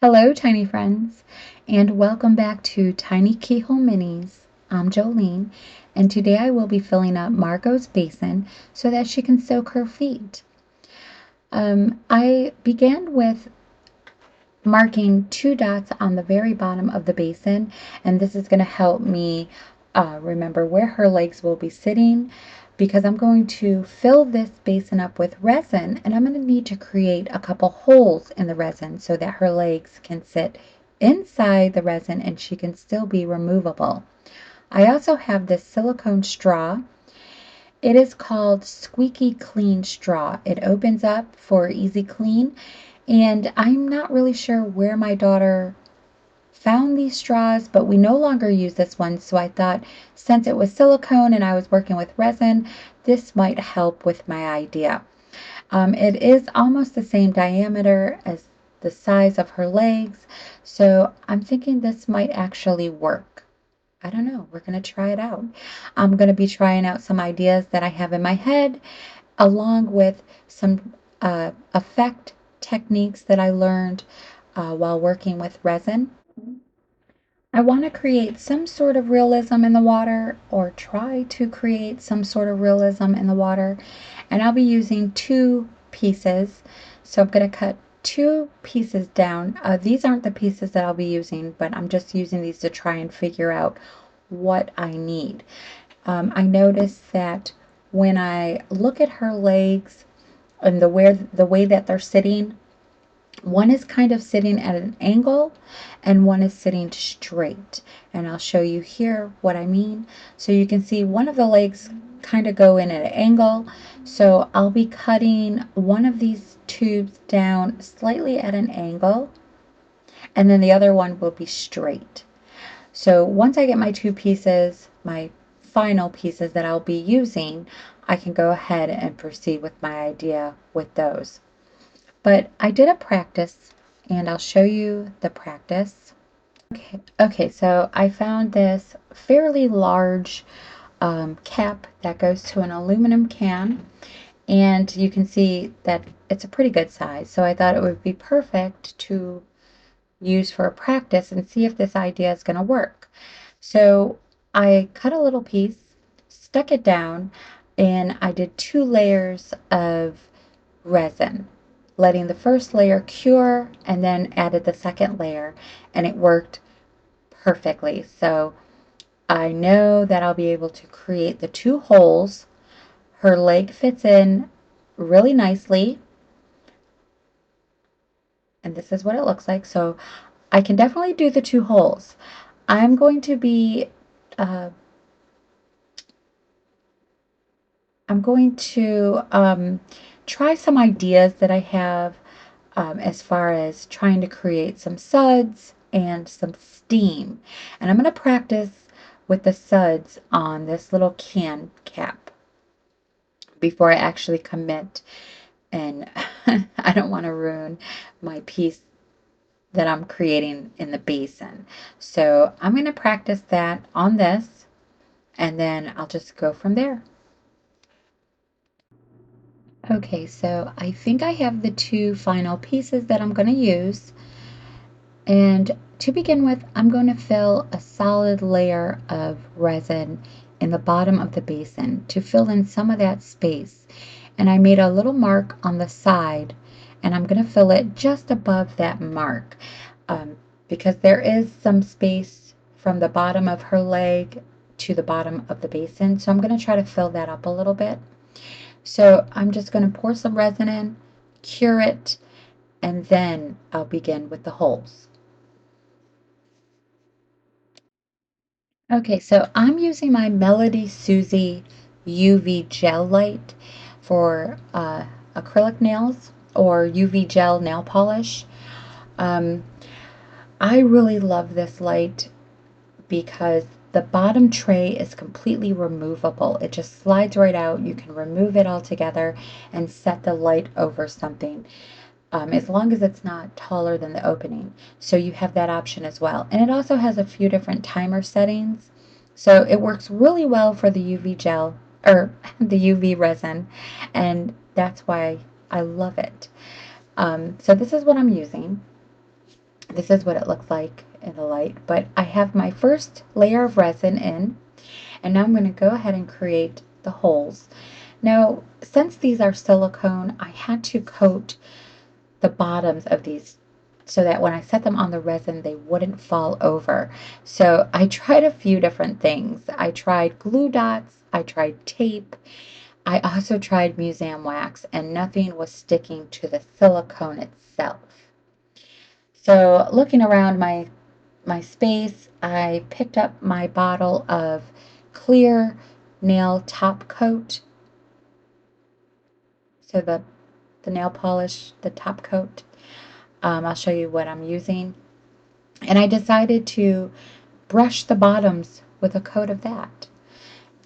Hello, tiny friends, and welcome back to Tiny Keyhole Minis. I'm Jolene, and today I will be filling up Margot's basin so that she can soak her feet. I began with marking 2 dots on the very bottom of the basin, and this is going to help me remember where her legs will be sitting because I'm going to fill this basin up with resin, and I'm going to need to create a couple holes in the resin so that her legs can sit inside the resin and she can still be removable. I also have this silicone straw. It is called Squeaky Clean Straw. It opens up for easy clean, and I'm not really sure where my daughter found these straws, but we no longer use this one, so I thought since it was silicone and I was working with resin, this might help with my idea. It is almost the same diameter as the size of her legs, so I'm thinking this might actually work. I don't know. We're going to try it out. I'm going to be trying out some ideas that I have in my head, along with some effect techniques that I learned while working with resin. I want to create some sort of realism in the water, or try to create some sort of realism in the water, and I'll be using 2 pieces. So I'm going to cut 2 pieces down. These aren't the pieces that I'll be using, but I'm just using these to try and figure out what I need. I noticed that when I look at her legs and the way that they're sitting, one is kind of sitting at an angle and one is sitting straight. And I'll show you here what I mean. So you can see one of the legs kind of go in at an angle. So I'll be cutting one of these tubes down slightly at an angle, and then the other one will be straight. So once I get my 2 pieces, my final pieces that I'll be using, I can go ahead and proceed with my idea with those. But I did a practice, and I'll show you the practice. Okay, so I found this fairly large cap that goes to an aluminum can, and you can see that it's a pretty good size. So I thought it would be perfect to use for a practice and see if this idea is going to work. So I cut a little piece, stuck it down, and I did 2 layers of resin, letting the first layer cure and then added the second layer, and it worked perfectly. So I know that I'll be able to create the 2 holes. Her leg fits in really nicely, and this is what it looks like. So I can definitely do the 2 holes. I'm going to be uh, I'm going to try some ideas that I have as far as trying to create some suds and some steam. And I'm going to practice with the suds on this little can cap before I actually commit. And I don't want to ruin my piece that I'm creating in the basin. So I'm going to practice that on this, and then I'll just go from there. Okay, so I think I have the 2 final pieces that I'm going to use. And to begin with, I'm going to fill a solid layer of resin in the bottom of the basin to fill in some of that space. And I made a little mark on the side, and I'm going to fill it just above that mark because there is some space from the bottom of her leg to the bottom of the basin. So I'm going to try to fill that up a little bit. So I'm just going to pour some resin in, cure it, and then I'll begin with the holes. Okay, so I'm using my Melody Susie UV gel light for acrylic nails or UV gel nail polish. Um, I really love this light because the bottom tray is completely removable. It just slides right out. You can remove it altogether and set the light over something. As long as it's not taller than the opening. So you have that option as well. And it also has a few different timer settings. So it works really well for the UV gel or the UV resin. And that's why I love it. So this is what I'm using. This is what it looks like in the light, but I have my first layer of resin in, and now I'm going to go ahead and create the holes. Now, since these are silicone, I had to coat the bottoms of these so that when I set them on the resin, they wouldn't fall over. So I tried a few different things. I tried glue dots, I tried tape, I also tried museum wax, and nothing was sticking to the silicone itself. So looking around my space, I picked up my bottle of clear nail top coat. So the nail polish, the top coat. I'll show you what I'm using. And I decided to brush the bottoms with a coat of that.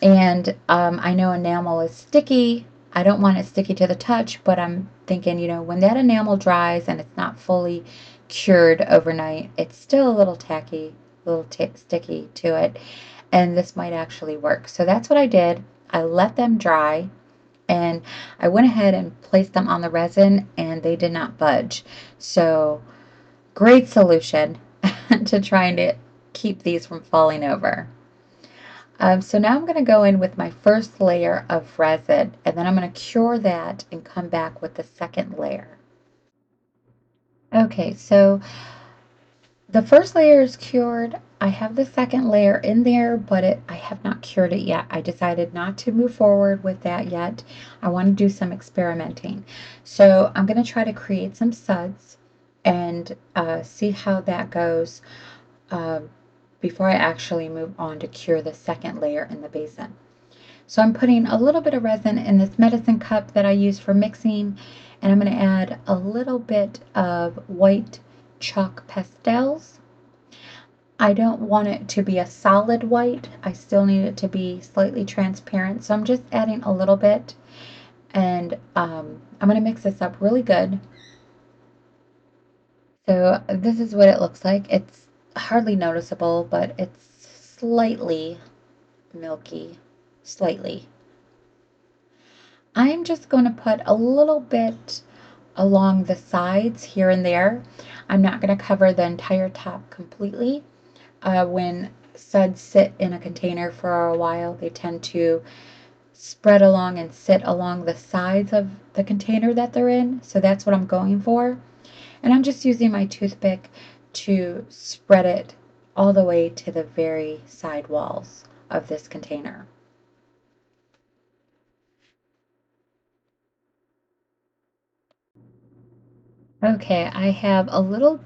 And I know enamel is sticky. I don't want it sticky to the touch, but I'm thinking, when that enamel dries and it's not fully cured overnight, it's still a little tacky, a little sticky to it. And this might actually work. So that's what I did. I let them dry and I went ahead and placed them on the resin and they did not budge. So great solution to trying to keep these from falling over. So now I'm going to go in with my first layer of resin and then I'm going to cure that and come back with the second layer. Okay, so the first layer is cured. I have the second layer in there, but I have not cured it yet. I decided not to move forward with that yet. I want to do some experimenting. So I'm going to try to create some suds and see how that goes uh, before I actually move on to cure the second layer in the basin. So I'm putting a little bit of resin in this medicine cup that I use for mixing, and I'm going to add a little bit of white chalk pastels. I don't want it to be a solid white. I still need it to be slightly transparent. So I'm just adding a little bit, and I'm going to mix this up really good. So this is what it looks like. It's hardly noticeable, but it's slightly milky, slightly. I'm just going to put a little bit along the sides here and there. I'm not going to cover the entire top completely. When suds sit in a container for a while, they tend to spread along and sit along the sides of the container that they're in. So that's what I'm going for. And I'm just using my toothpick to spread it all the way to the very side walls of this container. Okay, I have a little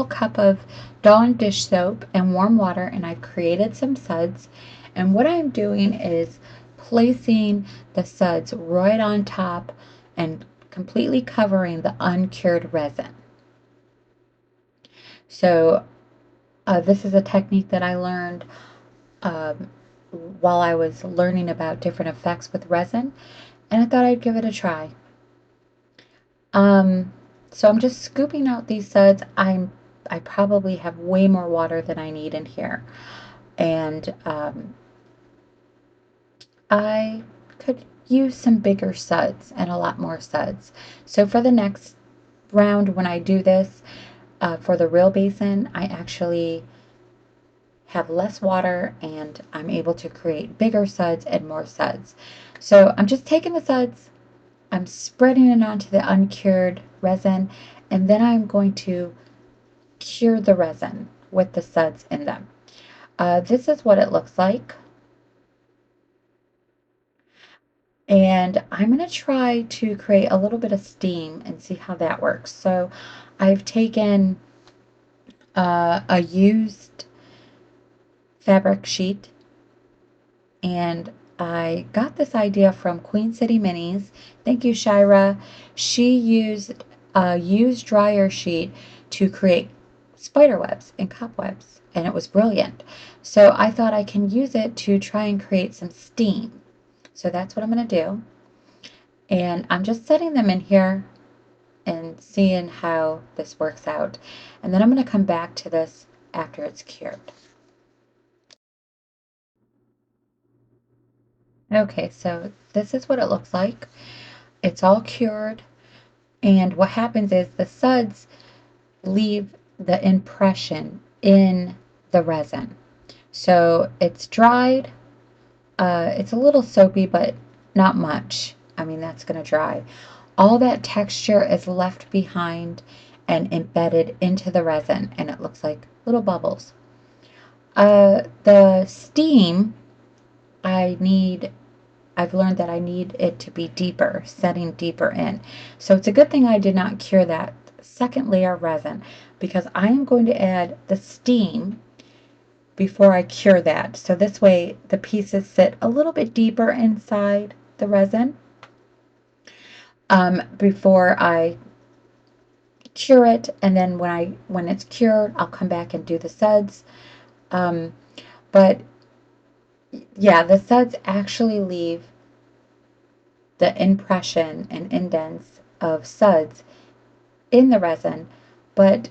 cup of Dawn dish soap and warm water, and I've created some suds. And what I'm doing is placing the suds right on top and completely covering the uncured resin. So this is a technique that I learned um, while I was learning about different effects with resin, and I thought I'd give it a try. Um, so I'm just scooping out these suds. I probably have way more water than I need in here. And I could use some bigger suds and a lot more suds. So for the next round, when I do this for the real basin, I actually have less water and I'm able to create bigger suds and more suds. So I'm just taking the suds, I'm spreading it onto the uncured resin, and then I'm going to cure the resin with the suds in them. This is what it looks like. And I'm going to try to create a little bit of steam and see how that works. So I've taken a used fabric sheet and I got this idea from Queen City Minis. Thank you, Shira. She used a used dryer sheet to create spider webs and cobwebs, and it was brilliant. So I thought I can use it to try and create some steam. So that's what I'm going to do. And I'm just setting them in here and seeing how this works out. And then I'm going to come back to this after it's cured. Okay, so this is what it looks like. It's all cured. And what happens is the suds leave the impression in the resin. So it's dried. It's a little soapy, but not much. I mean, that's going to dry. All that texture is left behind and embedded into the resin, and it looks like little bubbles. The steam, I need, I've learned that I need it to be deeper, setting deeper in. So it's a good thing I did not cure that second layer of resin, because I am going to add the steam before I cure that. So this way the pieces sit a little bit deeper inside the resin before I cure it. And then when it's cured, I'll come back and do the suds. Um, but yeah, the suds actually leave the impression and indents of suds in the resin. But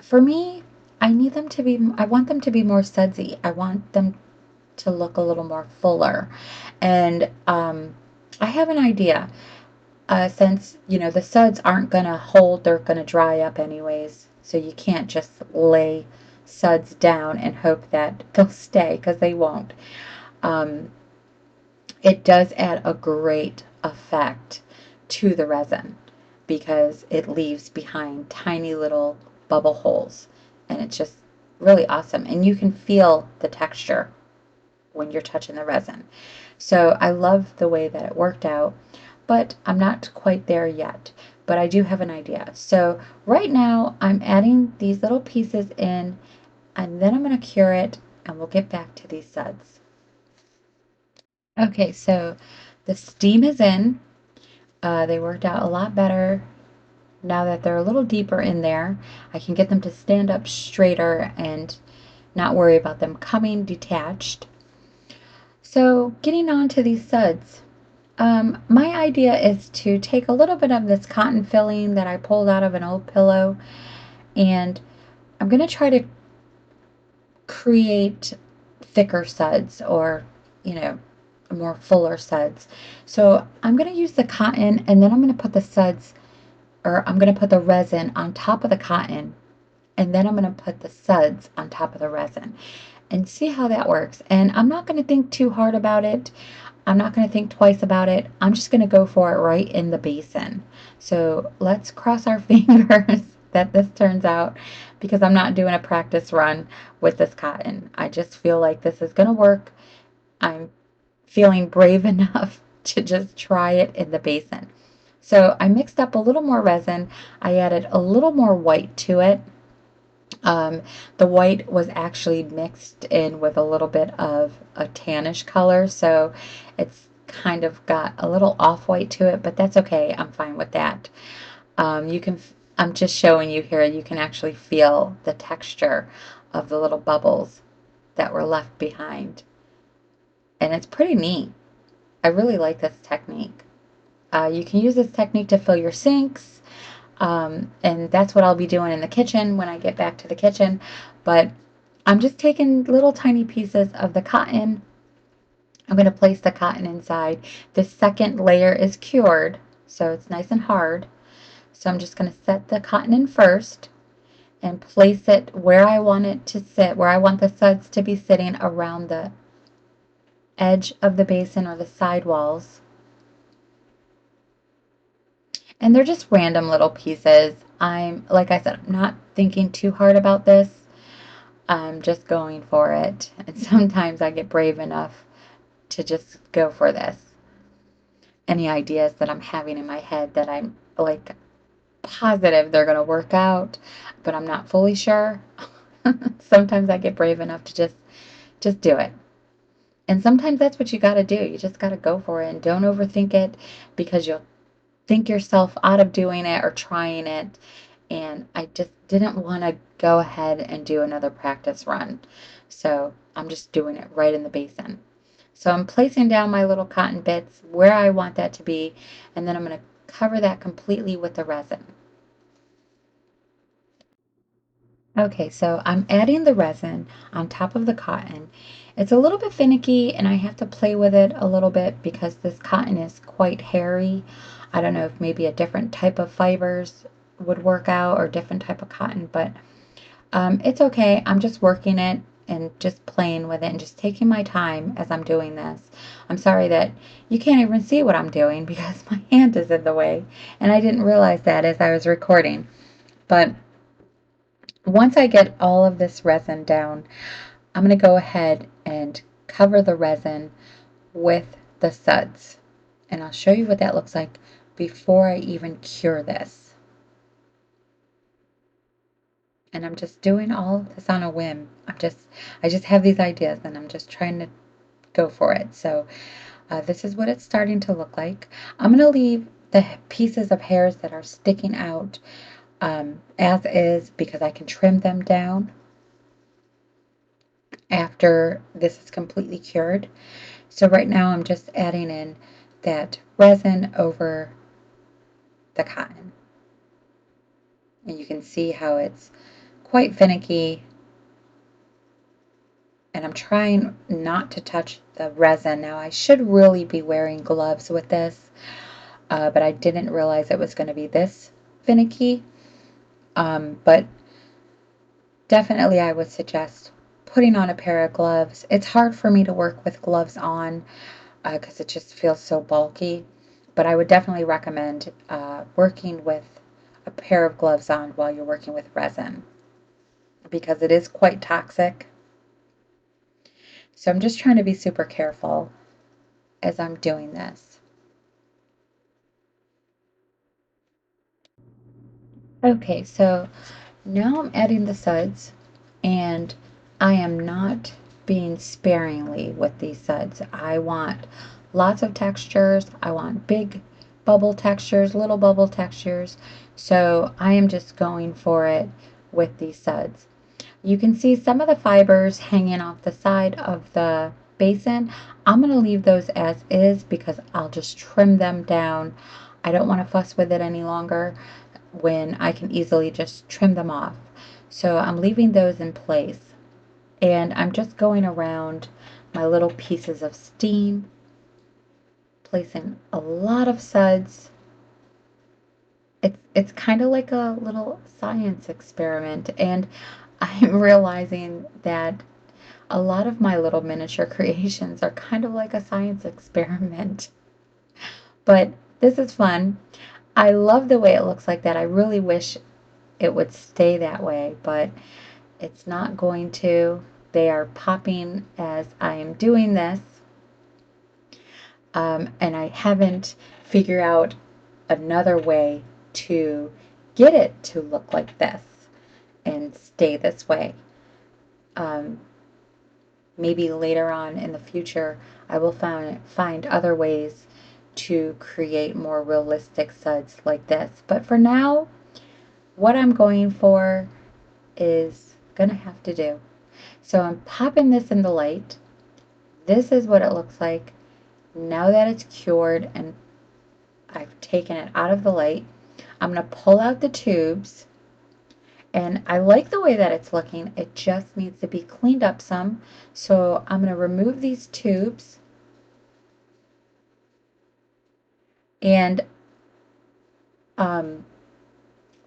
for me, I want them to be more sudsy. I want them to look a little more fuller. And I have an idea. Since, the suds aren't going to hold, they're going to dry up anyways. So you can't just lay suds down and hope that they'll stay, because they won't. Um, it does add a great effect to the resin because it leaves behind tiny little bubble holes. And it's just really awesome. And you can feel the texture when you're touching the resin. So I love the way that it worked out, but I'm not quite there yet. But I do have an idea. So right now I'm adding these little pieces in, and then I'm going to cure it, and we'll get back to these suds. Okay, so the steam is in. They worked out a lot better now that they're a little deeper in there. I can get them to stand up straighter and not worry about them coming detached. So getting on to these suds. My idea is to take a little bit of this cotton filling that I pulled out of an old pillow, and I'm going to try to create thicker suds, or, you know, more fuller suds. So I'm going to use the cotton, and then I'm going to put the suds, or I'm going to put the resin on top of the cotton, and then I'm going to put the suds on top of the resin and see how that works. And I'm not going to think too hard about it. I'm not going to think twice about it. I'm just going to go for it right in the basin. So let's cross our fingers that this turns out, because I'm not doing a practice run with this cotton. I just feel like this is going to work. I'm feeling brave enough to just try it in the basin. So I mixed up a little more resin. I added a little more white to it. Um, the white was actually mixed in with a little bit of a tannish color, so it's kind of got a little off-white to it, but that's okay. I'm fine with that. I'm just showing you here, you can actually feel the texture of the little bubbles that were left behind. And it's pretty neat. I really like this technique. You can use this technique to fill your sinks. And that's what I'll be doing in the kitchen when I get back to the kitchen. But I'm just taking little tiny pieces of the cotton. I'm going to place the cotton inside. The second layer is cured, so it's nice and hard. So I'm just going to set the cotton in first and place it where I want it to sit, where I want the suds to be sitting around the edge of the basin or the side walls. And they're just random little pieces. Like I said, I'm not thinking too hard about this. I'm just going for it. And sometimes I get brave enough to just go for this. Any ideas that I'm having in my head that I'm like positive they're going to work out, but I'm not fully sure. Sometimes I get brave enough to just do it. And sometimes that's what you got to do. You just got to go for it and don't overthink it, because you'll think yourself out of doing it or trying it. And I just didn't want to go ahead and do another practice run. So I'm just doing it right in the basin. So I'm placing down my little cotton bits where I want that to be, and then I'm going to cover that completely with the resin. Okay, so I'm adding the resin on top of the cotton. It's a little bit finicky, and I have to play with it a little bit because this cotton is quite hairy. I don't know if maybe a different type of fibers would work out, or different type of cotton, but It's okay. I'm just working it and just playing with it and just taking my time as I'm doing this. I'm sorry that you can't even see what I'm doing because my hand is in the way, and I didn't realize that as I was recording. But once I get all of this resin down, I'm going to go ahead and cover the resin with the suds. And I'll show you what that looks like before I even cure this. And I'm just doing all this on a whim. I just have these ideas and I'm just trying to go for it. So this is what it's starting to look like. I'm going to leave the pieces of hairs that are sticking out as is because I can trim them down after this is completely cured. So right now I'm just adding in that resin over the cotton. And you can see how it's quite finicky. And I'm trying not to touch the resin. Now I should really be wearing gloves with this, but I didn't realize it was going to be this finicky. But definitely I would suggest putting on a pair of gloves. It's hard for me to work with gloves on because it just feels so bulky. But I would definitely recommend working with a pair of gloves on while you're working with resin because it is quite toxic. So I'm just trying to be super careful as I'm doing this. Okay, so now I'm adding the suds, and I am not being sparingly with these suds. I want lots of textures. I want big bubble textures, little bubble textures. So I am just going for it with these suds. You can see some of the fibers hanging off the side of the basin. I'm going to leave those as is because I'll just trim them down. I don't want to fuss with it any longer when I can easily just trim them off. So I'm leaving those in place. And I'm just going around my little pieces of steam, placing a lot of suds. It's kind of like a little science experiment, and I'm realizing that a lot of my little miniature creations are kind of like a science experiment. But this is fun. I love the way it looks like that. I really wish it would stay that way, but it's not going to. They are popping as I am doing this, and I haven't figured out another way to get it to look like this and stay this way. Um, Maybe later on in the future, I will find other ways to create more realistic suds like this. But for now, what I'm going for is gonna have to do. So I'm popping this in the light. This is what it looks like now that it's cured and I've taken it out of the light. I'm gonna pull out the tubes, and I like the way that it's looking. It just needs to be cleaned up some. So I'm gonna remove these tubes, and um,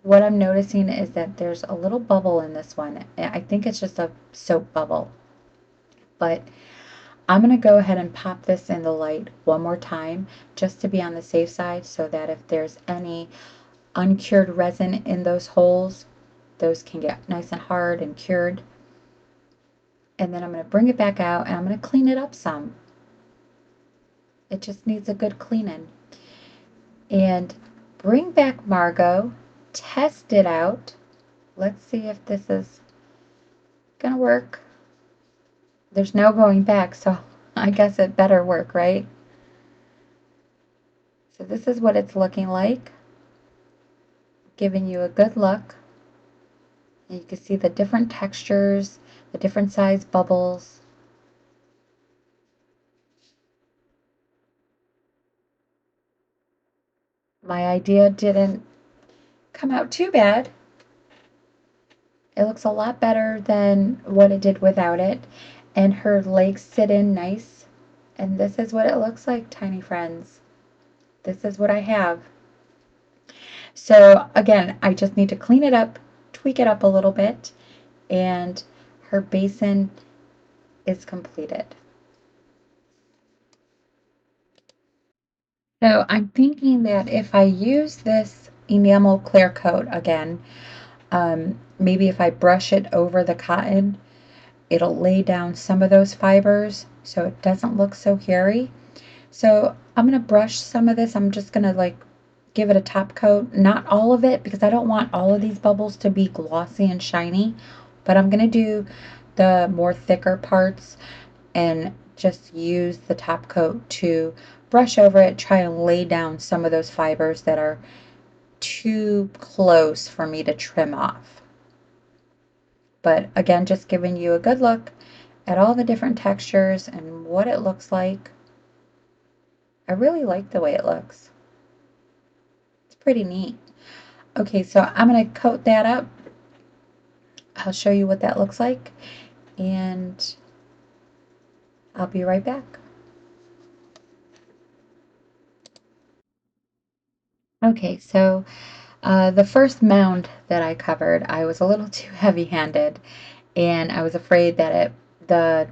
what I'm noticing is that there's a little bubble in this one. I think it's just a soap bubble, but I'm going to go ahead and pop this in the light one more time just to be on the safe side so that if there's any uncured resin in those holes, those can get nice and hard and cured. And then I'm going to bring it back out and I'm going to clean it up some. It just needs a good cleaning. And bring back Margo, test it out. Let's see if this is going to work. There's no going back, so I guess it better work, right? So this is what it's looking like. Giving you a good look. And you can see the different textures, the different size bubbles. My idea didn't come out too bad. It looks a lot better than what it did without it. And her legs sit in nice. And this is what it looks like, tiny friends. This is what I have. So again, I just need to clean it up, tweak it up a little bit, and her basin is completed. So I'm thinking that if I use this enamel clear coat again, maybe if I brush it over the cotton, it'll lay down some of those fibers so it doesn't look so hairy. So I'm going to brush some of this. I'm just going to like give it a top coat, not all of it because I don't want all of these bubbles to be glossy and shiny, but I'm going to do the more thicker parts and just use the top coat to brush over it, try and lay down some of those fibers that are too close for me to trim off. But again, just giving you a good look at all the different textures and what it looks like. I really like the way it looks. It's pretty neat. Okay, so I'm going to coat that up. I'll show you what that looks like, and I'll be right back. Okay, so the first mound that I covered, I was a little too heavy-handed, and I was afraid that the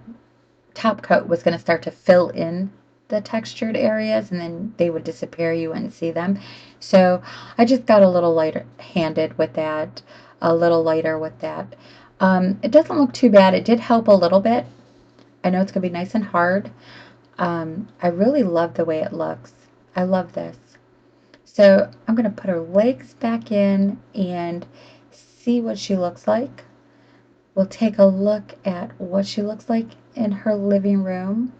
top coat was going to start to fill in the textured areas and then they would disappear. You wouldn't see them. So I just got a little lighter handed with that, a little lighter with that. It doesn't look too bad. It did help a little bit. I know it's going to be nice and hard. I really love the way it looks. I love this. So I'm going to put her legs back in and see what she looks like. We'll take a look at what she looks like in her living room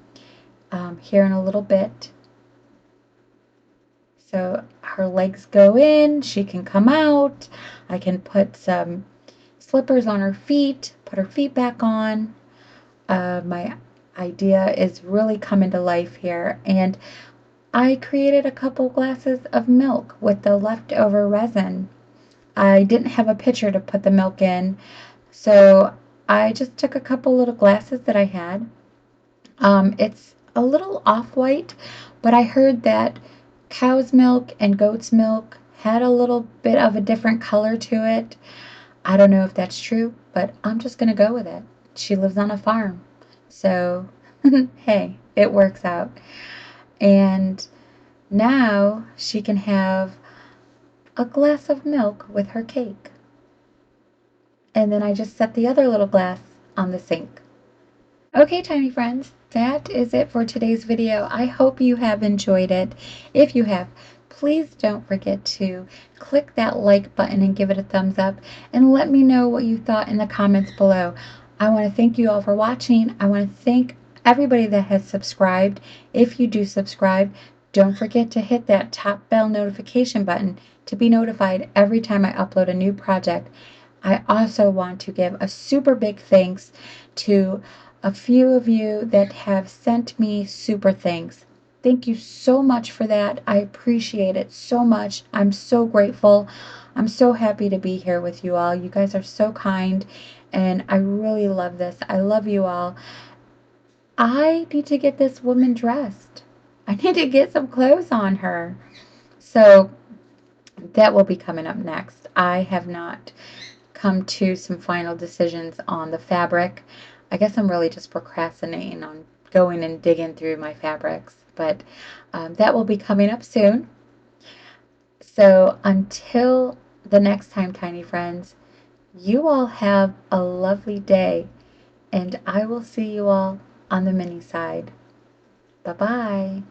here in a little bit. So her legs go in, she can come out. I can put some slippers on her feet, put her feet back on. My idea is really coming to life here. And I created a couple glasses of milk with the leftover resin. I didn't have a pitcher to put the milk in, so I just took a couple little glasses that I had. It's a little off-white, but I heard that cow's milk and goat's milk had a little bit of a different color to it. I don't know if that's true, but I'm just going to go with it. She lives on a farm, so hey, it works out. And now she can have a glass of milk with her cake. And then I just set the other little glass on the sink. Okay, tiny friends, that is it for today's video. I hope you have enjoyed it. If you have, please don't forget to click that like button and give it a thumbs up and let me know what you thought in the comments below. I want to thank you all for watching. I want to thank everybody that has subscribed. If you do subscribe, don't forget to hit that top bell notification button to be notified every time I upload a new project. I also want to give a super big thanks to a few of you that have sent me super thanks. Thank you so much for that. I appreciate it so much. I'm so grateful. I'm so happy to be here with you all. You guys are so kind, and I really love this. I love you all. I need to get this woman dressed. I need to get some clothes on her. So that will be coming up next. I have not come to some final decisions on the fabric. I guess I'm really just procrastinating on going and digging through my fabrics, but that will be coming up soon. So until the next time, tiny friends, you all have a lovely day, and I will see you all on the mini side. Bye-bye.